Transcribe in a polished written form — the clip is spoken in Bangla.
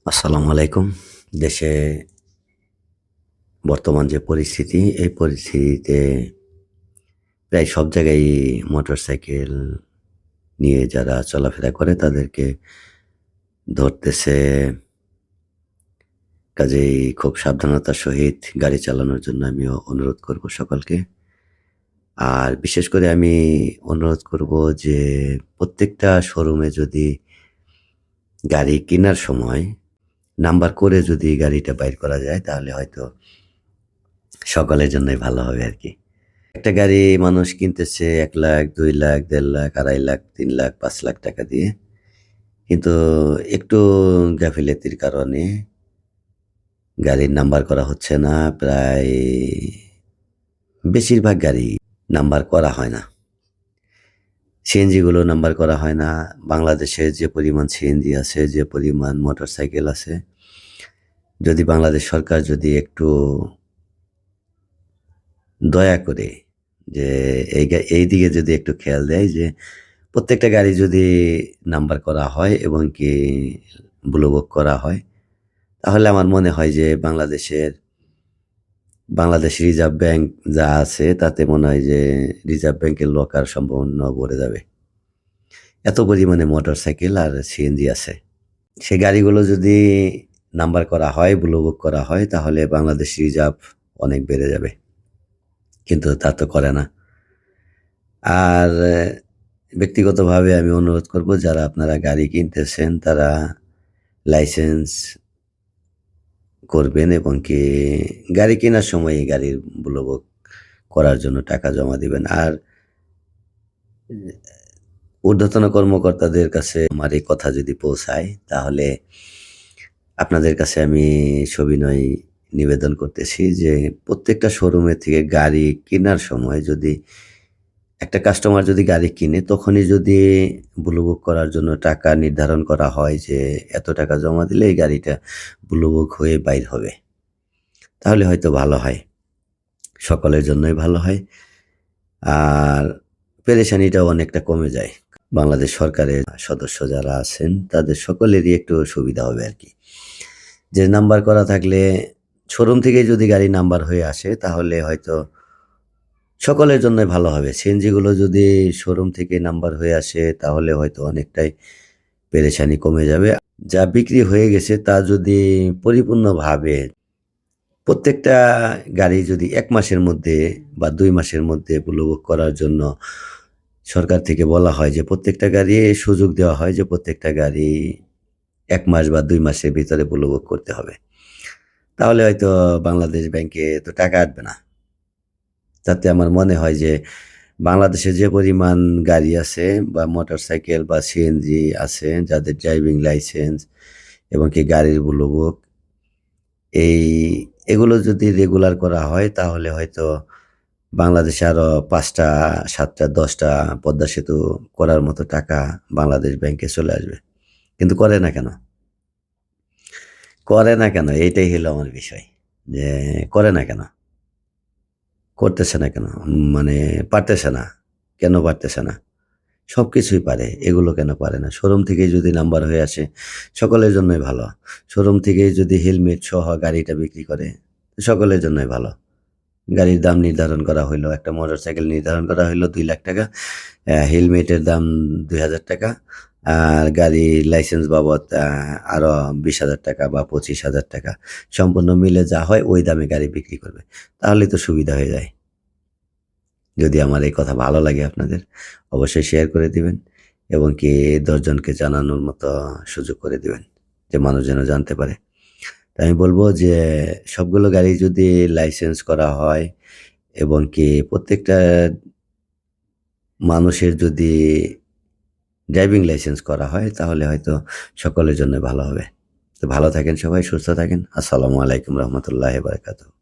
আসসালামু আলাইকুম। দেশে বর্তমান যে পরিস্থিতি, এই পরিস্থিতিতে প্রায় সব জায়গায়ই মোটরসাইকেল নিয়ে যারা চলাফেরা করে তাদেরকে ধরতেছে। কাজেই খুব সাবধানতার সহিত গাড়ি চালানোর জন্য আমিও অনুরোধ করব সকলকে। আর বিশেষ করে আমি অনুরোধ করব যে প্রত্যেকটা শোরুমে যদি গাড়ি কেনার সময় নাম্বার করে যদি গাড়িটা বাইর করা যায় তাহলে হয়তো সকলের জন্যই ভালো হবে আরকি। একটা গাড়ি মানুষ কিনতেছে ১,০০,০০০, ২,০০,০০০, ১,৫০,০০০, ২,৫০,০০০, ৩,০০,০০০, ৫,০০,০০০ টাকা দিয়ে। কিন্তু একটু গাফিলতির কারণে গাড়ির নাম্বার করা হচ্ছে না। প্রায় বেশিরভাগ গাড়ি নাম্বার করা হয় না। সিএনজি গুলো নাম্বার করা হয় না। বাংলাদেশে যে পরিমাণ সিএনজি আছে, যে পরিমাণ মোটরসাইকেল আছে, যদি বাংলাদেশ সরকার যদি একটু দয়া করে যে এইদিকে যদি একটু খেয়াল দেয় যে প্রত্যেকটা গাড়ি যদি নাম্বার করা হয় এবং কি ব্লু বুক করা হয়, তাহলে আমার মনে হয় যে বাংলাদেশ রিজার্ভ ব্যাংক যা আছে তাতে মনে হয় যে রিজার্ভ ব্যাংকের লকার সম্পূর্ণ ভরে যাবে। এত পরিমাণে মোটরসাইকেল আর সিএনজি আছে। সেই গাড়িগুলো যদি নাম্বার করা হয়, ব্লু বুক করা হয় তাহলে বাংলাদেশ রিজার্ভ অনেক বেড়ে যাবে। কিন্তু তা তো করে না। আর ব্যক্তিগতভাবে আমি অনুরোধ করব যারা আপনারা গাড়ি কিনতেছেন তারা লাইসেন্স করবেন এবং কি গাড়ি কেনার সময় এই গাড়ির ব্লু বুক করার জন্য টাকা জমা দিবেন। আর ঊর্ধ্বতন কর্মকর্তাদের কাছে আমার এই কথা যদি পৌঁছায় তাহলে আপনাদের কাছে আমি সবিনয় নিবেদন করতেছি যে প্রত্যেকটা শোরুমের থেকে গাড়ি কেনার সময় যদি একটা কাস্টমার যদি গাড়ি কিনে তখনই যদি ব্লু বুক করার জন্য টাকা নির্ধারণ করা হয় যে এত টাকা জমা দিলে এই গাড়িটা ব্লু বুক হয়ে বাইর হবে। তাহলে হয়তো ভালো হয়। সকলের জন্যই ভালো হয়। আর পেরেশানিটাও অনেকটা কমে যায়। বাংলাদেশ সরকারের সদস্য যারা আছেন তাদের সকলেরই একটু সুবিধা হবে আরকি। যে নাম্বার করা থাকলে শোরুম থেকেই যদি গাড়ি নাম্বার হয়ে আসে তাহলে হয়তো সকলের জন্যই ভালো হবে। সিএনজিগুলো যদি শোরুম থেকে নাম্বার হয়ে আসে তাহলে হয়তো অনেকটাই পেরেশানি কমে যাবে। যা বিক্রি হয়ে গেছে তা যদি পরিপূর্ণভাবে প্রত্যেকটা গাড়ি যদি ১ মাসের মধ্যে বা ২ মাসের মধ্যে ব্লু বুক করার জন্য সরকার থেকে বলা হয় যে প্রত্যেকটা গাড়ি সুযোগ দেওয়া হয় যে প্রত্যেকটা গাড়ি ১ মাস বা ২ মাসের ভিতরে ব্লু বুক করতে হবে। তাহলে হয়তো বাংলাদেশ ব্যাংকে তো টাকা আসবে না। তাতে আমার মনে হয় যে বাংলাদেশে যে পরিমাণ গাড়ি আছে বা মোটরসাইকেল বা সিএনজি আছে যাদের ড্রাইভিং লাইসেন্স এবং কি গাড়ির ব্লু বুক এই এগুলো যদি রেগুলার করা হয় তাহলে হয়তো বাংলাদেশে আরো ৫ টা, ৭ টা, ১০ টা পদ্মা সেতু করার মতো টাকা বাংলাদেশ ব্যাংকে চলে আসবে। কিন্তু করে না কেন? করে না কেন? এইটাই হলো আমার বিষয়। যে করে না কেন? করতেছে না কেন? মানে পারতেছে না। কেন পারতেছে না? সবকিছুই পারে। এগুলো কেন পারে না? শোরুম থেকেই যদি নাম্বার হয়ে আসে, সকলের জন্যই ভালো। শোরুম থেকেই যদি হেলমেট সহ গাড়িটা বিক্রি করে, সকলের জন্যই ভালো। গাড়ির দাম নির্ধারণ করা হইলো, একটা মোটরসাইকেল নির্ধারণ করা হইলো ৳২,০০,০০০, হেলমেটের দাম ৳২,০০০, আর গাড়ির লাইসেন্স বাবদ আরো ৳২০,০০০ বা ৳২৫,০০০ সম্পূর্ণ মিলে যা হয় ওই দামে গাড়ি বিক্রি করবে। তাহলেই তো সুবিধা হয়ে যায়। যদি আমার এই কথা ভালো লাগে আপনাদের, অবশ্যই শেয়ার করে দিবেন এবং কি ১০ জনকে জানানোর মতো সুযোগ করে দিবেন, যে মানুষ যেন জানতে পারে। তো আমি বলব যে সবগুলো গাড়ি যদি লাইসেন্স করা হয় এবং কি প্রত্যেকটা মানুষের যদি ড্রাইভিং লাইসেন্স করা হয় তাহলে হয়তো সকলের জন্য ভালো হবে। তো ভালো থাকেন সবাই, সুস্থ থাকেন। আসসালামু আলাইকুম রহমতুল্লাহি বারাকাতুহু।